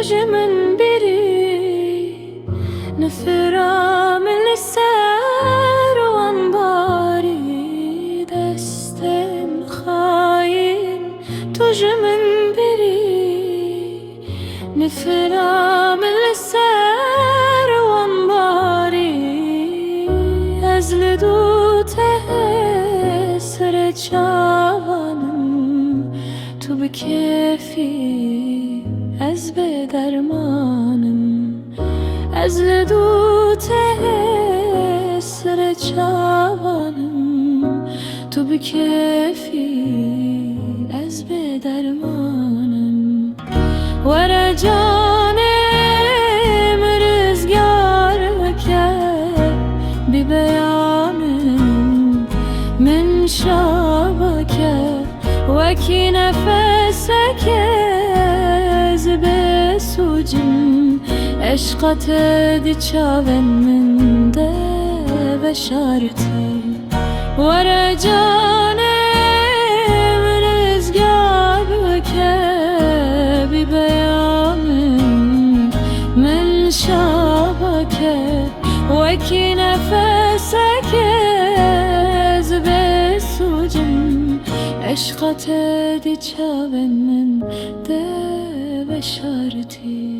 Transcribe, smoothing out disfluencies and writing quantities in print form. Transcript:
توجه من بری نفرام لسر و انباری دست خاین توجه من بری نفرام لسر و انباری از لدو ته سر چاوانم تو بکیفی از به درمانم از لدو ته سر چاوانم تو بکیفی از به درمانم ور جانم رزگار وکر بی بیانم من شابکر وکی نفسک از بسوجم عشقت دی چاون من ده بشارتی ور جانم رزگار وکر بی بیانم من شابکر وکی نفسک از بسوجم عشقت دی چاون من ده بشارتی